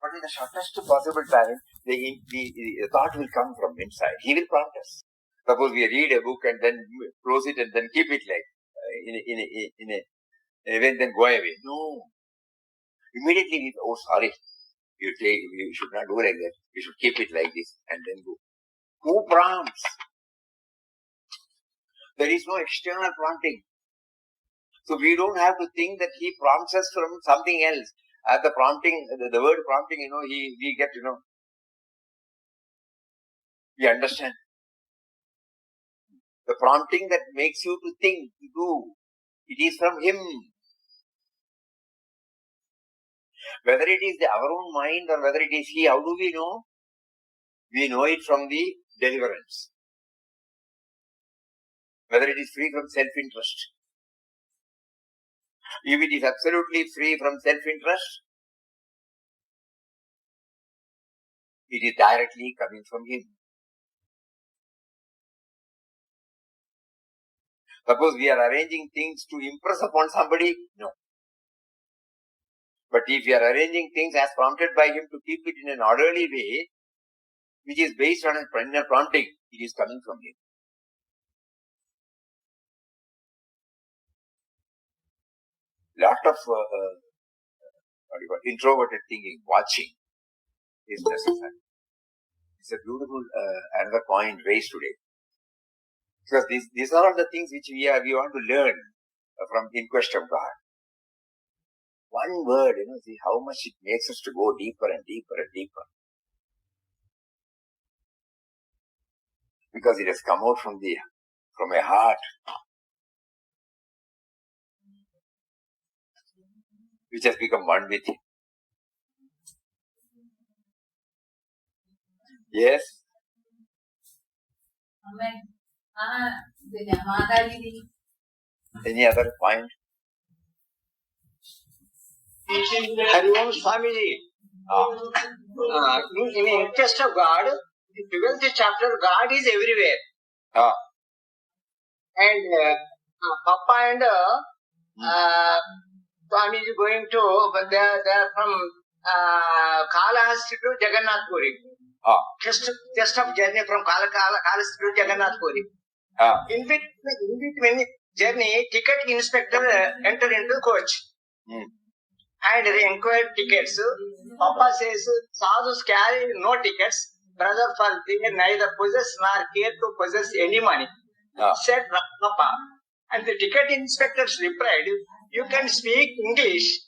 But in the shortest possible time, the thought will come from inside. He will prompt us. Suppose we read a book and then close it and then keep it like in a event, then go away. No. Immediately we, oh sorry, you should not do like that. You should keep it like this and then go. Who prompts? There is no external prompting. So we don't have to think that he prompts us from something else. At the prompting, the word prompting, we get, we understand. The prompting that makes you to think, to do, it is from him. Whether it is our own mind or whether it is he, how do we know? We know it from the deliverance. Whether it is free from self-interest. If it is absolutely free from self-interest, it is directly coming from him. Suppose we are arranging things to impress upon somebody, no. But if we are arranging things as prompted by him to keep it in an orderly way, which is based on a inner prompting, it is coming from him. Lot of introverted thinking, watching is necessary. It's a beautiful another point raised today. Because these are all the things which we want to learn from In Quest of God. One word, see how much it makes us to go deeper and deeper and deeper. Because it has come out from a heart which has become one with him. Yes? Any other point? Hari Swamiji. In the interest of God, the 12th chapter, God is everywhere. And Papa and Swamiji is going to, but they are from Kalahasti to Jagannath Puri. Just of journey from Kalahasti to Jagannath Puri. In between journey, ticket inspector enter into coach. And they inquired tickets. Papa says, sadhus carry no tickets. Brother, for they neither possess nor care to possess any money. Said Papa. And the ticket inspectors replied, you can speak English,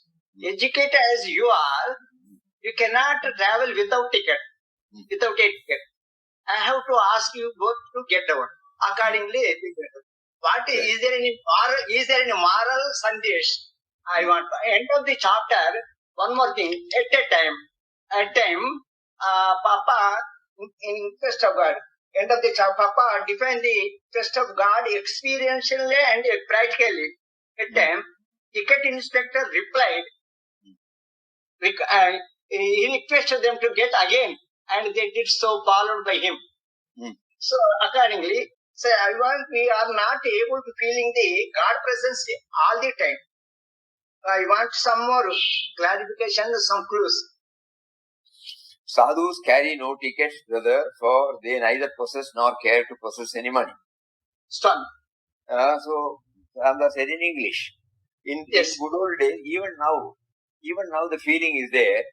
educated as you are, you cannot travel without a ticket. I have to ask you both to get down. Accordingly, is there any moral sandesh? I want to end of the chapter. One more thing. At a time, Papa in Quest of God. End of the chapter, Papa defined the Quest of God experientially and practically. At time, ticket inspector replied. He requested them to get again, and they did so, followed by him. So accordingly, we are not able to feeling the God presence all the time. I want some more clarification, some clues. Sadhus carry no tickets, brother, for they neither possess nor care to possess any money. Son. So, Ramdas said in English. In good old days, even now the feeling is there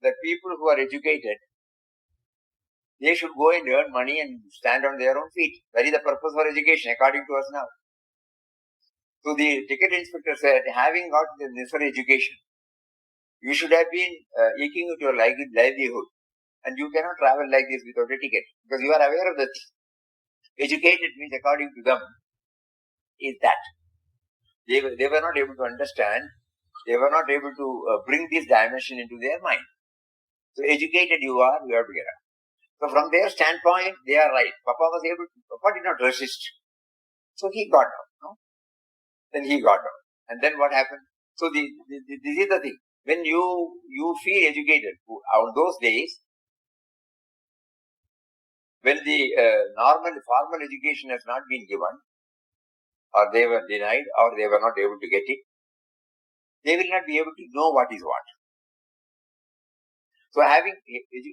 that people who are educated, they should go and earn money and stand on their own feet. That is the purpose for education, according to us now. So the ticket inspector said, having got the necessary education, you should have been eking out your livelihood, and you cannot travel like this without a ticket, because you are aware of that. Educated means, according to them, is that. They were not able to understand, they were not able to bring this dimension into their mind. So educated you are, you have to get up. So from their standpoint, they are right. Papa did not resist. So he got out. No? Then he got out. And then what happened? So this is the thing. When you feel educated, on those days, when the formal education has not been given, or they were denied, or they were not able to get it, they will not be able to know what is what. So having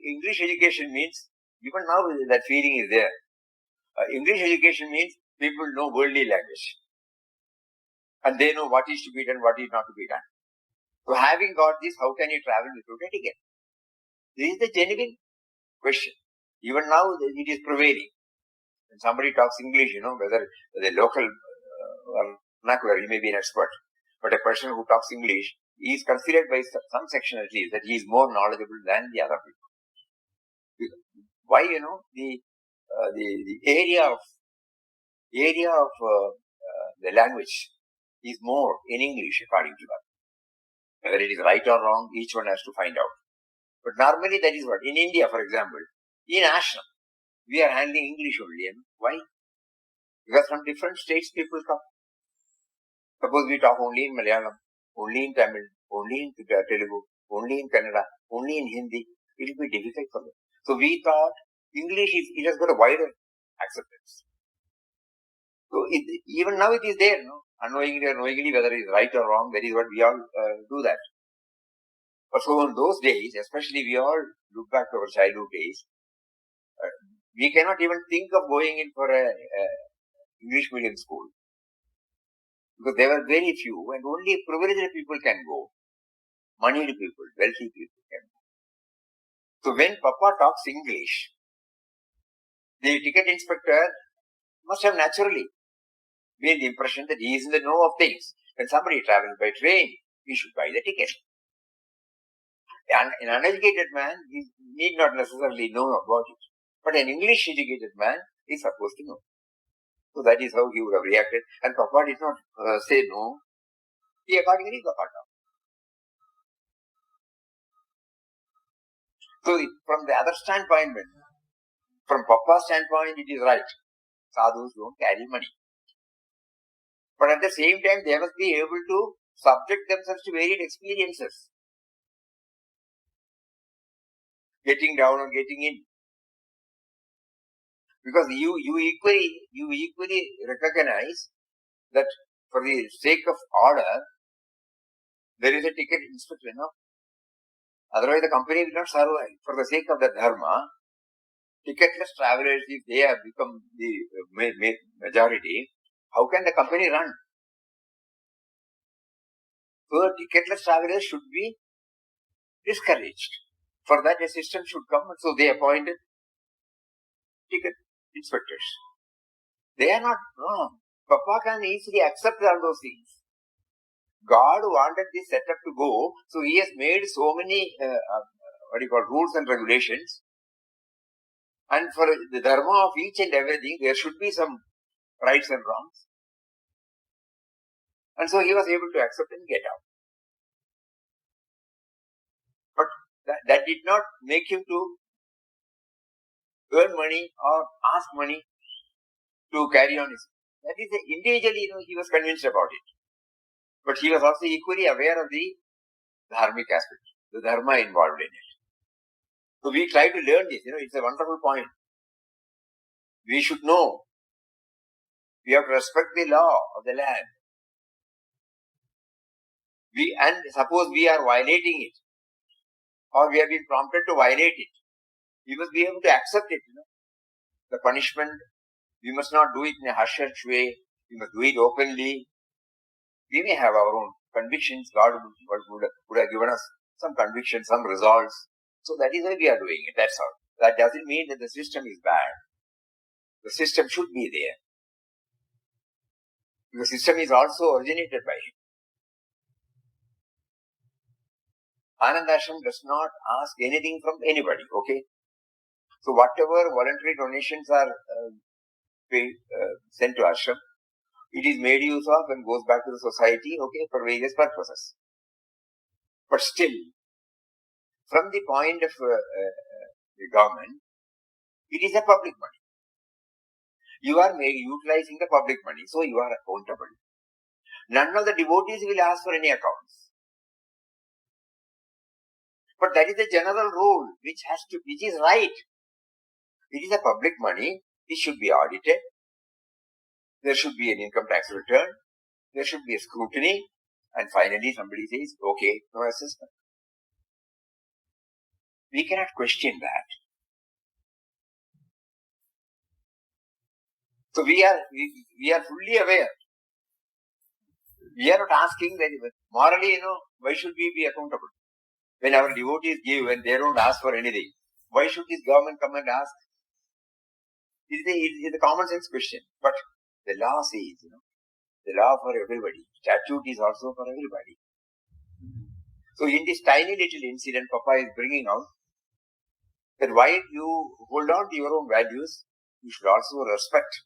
English education means, even now that feeling is there. English education means people know worldly language. And they know what is to be done, what is not to be done. So having got this, how can you travel without etiquette? This is the genuine question. Even now it is prevailing. When somebody talks English, whether the local vernacular, he may be an expert. But a person who talks English, he is considered by some section at least that he is more knowledgeable than the other people. Why, the area of the language is more in English according to them. Whether it is right or wrong, each one has to find out. But normally that is what. In India, for example, in ashram, we are handling English only. Why? Because from different states people come. Suppose we talk only in Malayalam, only in Tamil, only in Telugu, only in Kannada, only in Hindi. It will be difficult for them. So we thought English it has got a wider acceptance. So even now it is there, unknowingly or knowingly, whether it is right or wrong, that is what we all do that. But so in those days, especially we all look back to our childhood days, we cannot even think of going in for a English medium school. Because there were very few and only privileged people can go. Moneyed people, wealthy people can go. So when Papa talks English, the ticket inspector must have naturally made the impression that he is in the know of things. When somebody travels by train, he should buy the ticket. An uneducated man, he need not necessarily know about it. But an English educated man is supposed to know. So that is how he would have reacted. And Papa did not say no. He accordingly got out. So from the other standpoint, from Papa's standpoint, it is right. Sadhus don't carry money. But at the same time, they must be able to subject themselves to varied experiences. Getting down or getting in. Because you equally recognize that for the sake of order, there is a ticket inspector, Otherwise the company will not survive. For the sake of the dharma, ticketless travelers, if they have become the majority, how can the company run? So ticketless travelers should be discouraged. For that a system should come, so they appointed ticket inspectors. They are not wrong. Papa can easily accept all those things. God wanted this setup to go, so he has made so many rules and regulations. And for the dharma of each and everything, there should be some rights and wrongs. And so he was able to accept and get out. But that did not make him to earn money or ask money to carry on his. That is individually, he was convinced about it. But he was also equally aware of the dharmic aspect, the dharma involved in it. So we try to learn this, it's a wonderful point. We should know. We have to respect the law of the land. And suppose we are violating it, or we have been prompted to violate it, we must be able to accept it, The punishment, we must not do it in a hush-hush way. We must do it openly. We may have our own convictions. God would have given us some convictions, some resolves. So that is why we are doing it. That's all. That doesn't mean that the system is bad. The system should be there. The system is also originated by him. Anand Ashram does not ask anything from anybody, okay? So whatever voluntary donations are sent to Ashram, it is made use of and goes back to the society, okay, for various purposes. But still, from the point of the government, it is a public money. You are utilizing the public money, so you are accountable. None of the devotees will ask for any accounts. But that is the general rule which is right. It is a public money, it should be audited. There should be an income tax return. There should be a scrutiny. And finally somebody says, okay, no assessment. We cannot question that. So we are fully aware. We are not asking that morally, why should we be accountable? When our devotees give and they don't ask for anything, why should this government come and ask? It's a common sense question. But the law says, the law for everybody. Statute is also for everybody. So in this tiny little incident, Papa is bringing out that while you hold on to your own values, you should also respect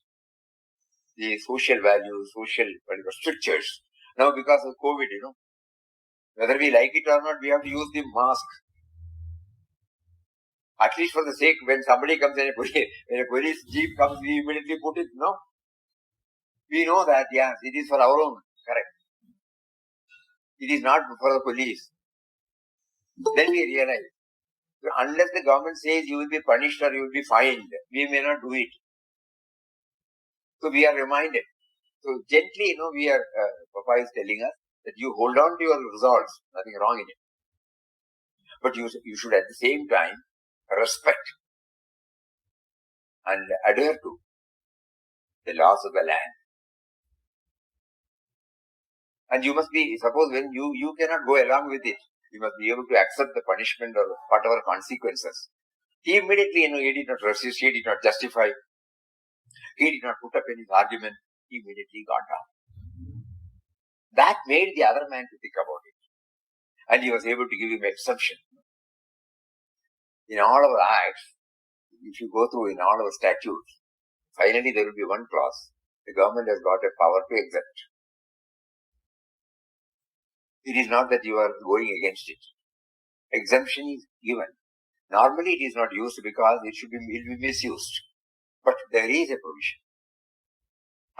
the social values, social strictures. Now because of COVID, whether we like it or not, we have to use the mask. At least for the sake, when somebody comes and when a police jeep comes, we immediately put it, We know that, yes, it is for our own, correct. It is not for the police. Then we realize, unless the government says you will be punished or you will be fined, we may not do it. So we are reminded. So gently, Papa is telling us that you hold on to your results, nothing wrong in it. But you should at the same time respect and adhere to the laws of the land. And you must be, suppose when you cannot go along with it, you must be able to accept the punishment or whatever consequences. He immediately, he did not resist, he did not justify, he did not put up any argument, he immediately got down. That made the other man to think about it. And he was able to give him exemption. In all our acts, if you go through in all our statutes, finally there will be one clause. The government has got a power to exempt. It is not that you are going against it. Exemption is given. Normally it is not used because it will be misused. But there is a provision.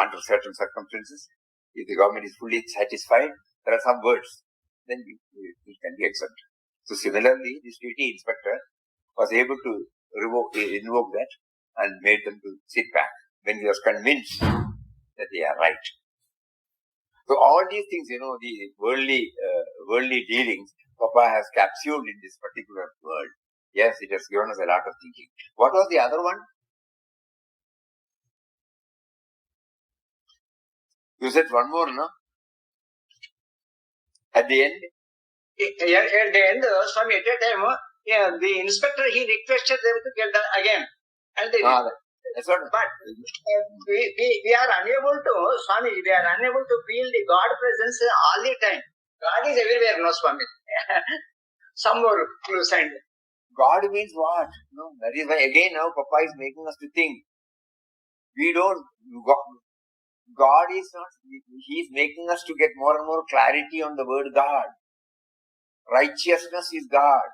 Under certain circumstances, if the government is fully satisfied, there are some words, then it can be exempted. So similarly, this duty inspector was able to invoke that and made them to sit back when he was convinced that they are right. So all these things, the worldly dealings, Papa has capsuled in this particular world. Yes, it has given us a lot of thinking. What was the other one? You said one more, no? At the end? At the end, Swami, at a time, the inspector, he requested them to get that again. And they that's what. But we are unable to, Swami, we are unable to feel the God presence all the time. God is everywhere, no, Swami. Some more clues and. God means what? No, that is why again now Papa is making us to think. We don't, God is not, He is making us to get more and more clarity on the word God. Righteousness is God.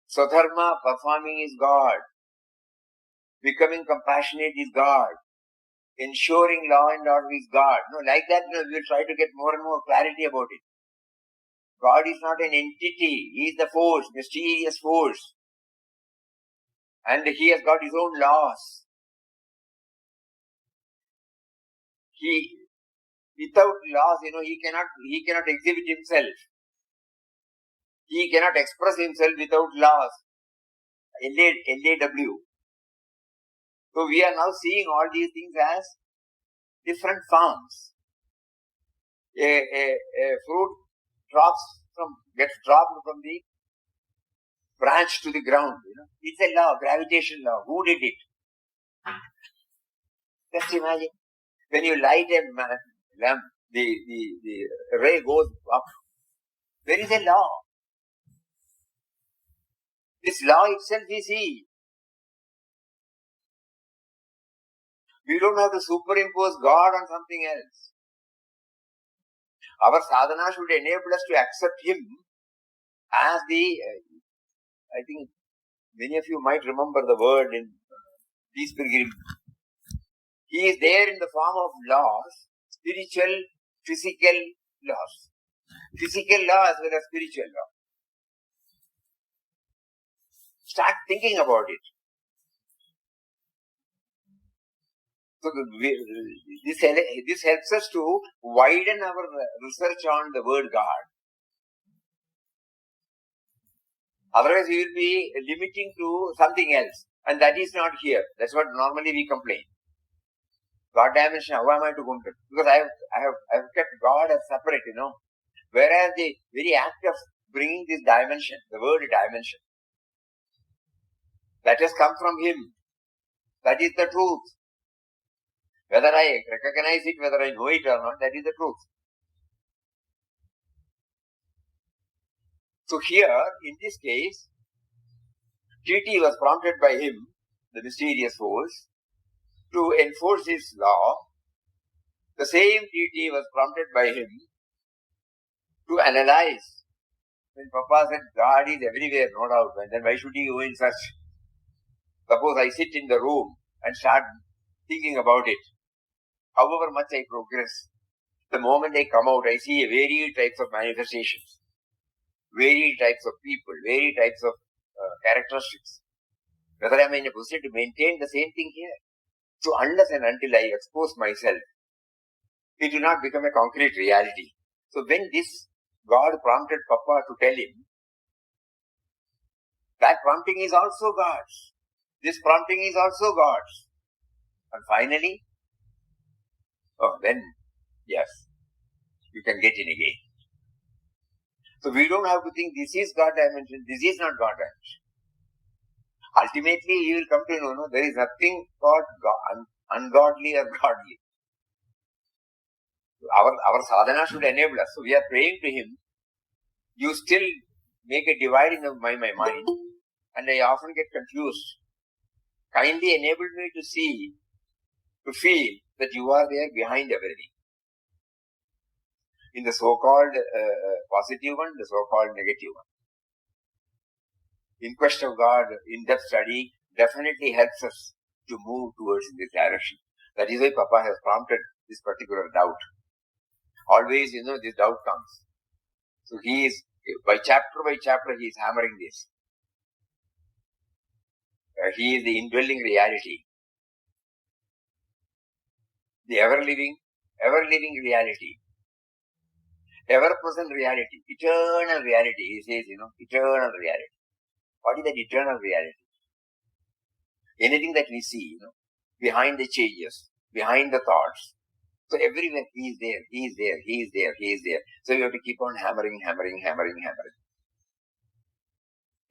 Swadharma, performing, is God. Becoming compassionate is God. Ensuring law and order is God. Like that we will try to get more and more clarity about it. God is not an entity. He is the force, mysterious force. And He has got His own laws. Without laws, He cannot exhibit Himself. He cannot express Himself without laws. LAW. So we are now seeing all these things as different forms. A fruit gets dropped from the branch to the ground. It's a law, gravitation law. Who did it? Just imagine. When you light a lamp, the ray goes up. There is a law. This law itself is He. We don't have to superimpose God on something else. Our sadhana should enable us to accept Him as I think many of you might remember the word in Peace Pilgrim. He is there in the form of laws, spiritual, physical laws. Physical law as well as spiritual law. Start thinking about it. So this helps us to widen our research on the word God. Otherwise, we will be limiting to something else. And that is not here. That's what normally we complain. God dimension, how am I to go into it? Because I have kept God as separate, Whereas the very act of bringing this dimension, the word dimension, that has come from Him. That is the truth. Whether I recognize it, whether I know it or not, that is the truth. So here, in this case, TT was prompted by him, the mysterious force, to enforce his law. The same TT was prompted by him to analyze. When Papa said God is everywhere, no doubt, then why should he go in such? Suppose I sit in the room and start thinking about it. However much I progress, the moment I come out, I see varied types of manifestations, varied types of people, varied types of characteristics. Whether I am in a position to maintain the same thing here. So unless and until I expose myself, it will not become a concrete reality. So when this God prompted Papa to tell him, that prompting is also God's. This prompting is also God's. And finally, then, yes, you can get in again. So we don't have to think this is God dimension, this is not God dimension. Ultimately, you will come to know, there is nothing called ungodly or godly. Our sadhana should enable us. So we are praying to Him. You still make a divide in my mind, and I often get confused. Kindly enable me to see, to feel that you are there behind everything. In the so-called positive one, the so-called negative one. In quest of God, in-depth study definitely helps us to move towards this direction. That is why Papa has prompted this particular doubt. Always, this doubt comes. So he is, by chapter, he is hammering this. He is the indwelling reality. The ever-living reality. Ever-present reality. Eternal reality. He says, eternal reality. What is that eternal reality? Anything that we see, behind the changes, behind the thoughts. So everywhere He is there, He is there, He is there, He is there. So we have to keep on hammering.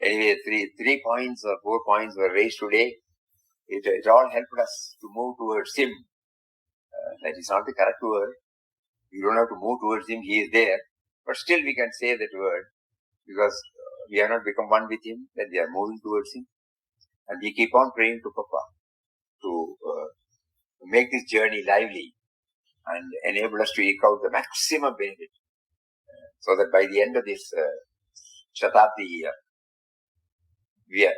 Anyway, three points or 4 points were raised today. It all helped us to move towards Him. That is not the correct word. We don't have to move towards Him, He is there. But still we can say that word because we have not become one with Him, then we are moving towards Him. And we keep on praying to Papa to make this journey lively and enable us to eke out the maximum benefit. So that by the end of this Shatabdi year,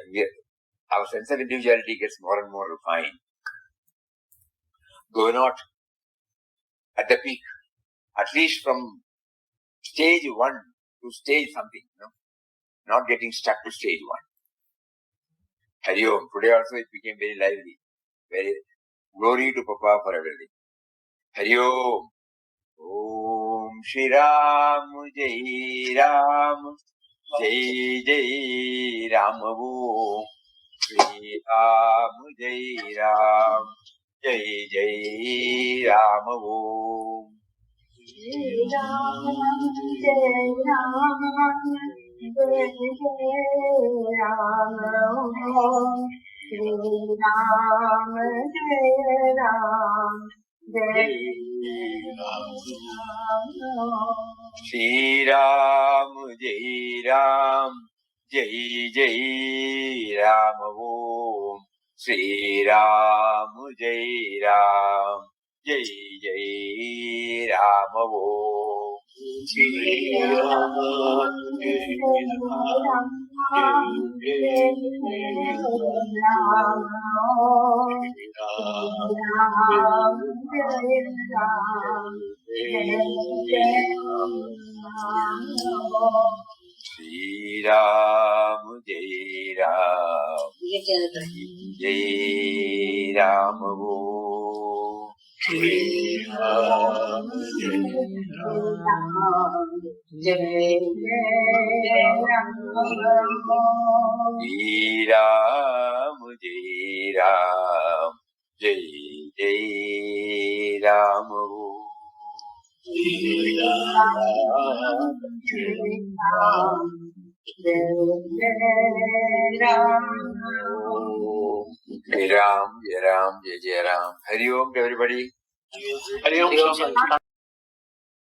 our sense of individuality gets more and more refined. Though not at the peak, at least from stage 1 to stage something, not getting stuck to stage 1. Hari Om. Today also it became very lively. Very glory to Papa for everything. Hari Om. Om Shri Ram Jai Ram Jai Jai Ram Om Shri Ram Jai Ram Jai Jai Ram Om Shri Ram Jai Ram Jai Jai Ram Om Shri Ram Jai Ram Jai Shri Ram Jai Ram Jai Jai Ram Om Shri Ram Jai Ram Jai Jai Ram Om Shri Ram Jai Ram Jai Jai Ram Om Shri Ram Jai Ram Jai Ram Om Jai Ram, Jai Ram, Jai Ram, Jai Ram, Jai Jai Ram, Jai Ram, Jai Ram, Jai Ram, Jai Ram, Jai Jai Ram. Hari Om to everybody. Hari Om.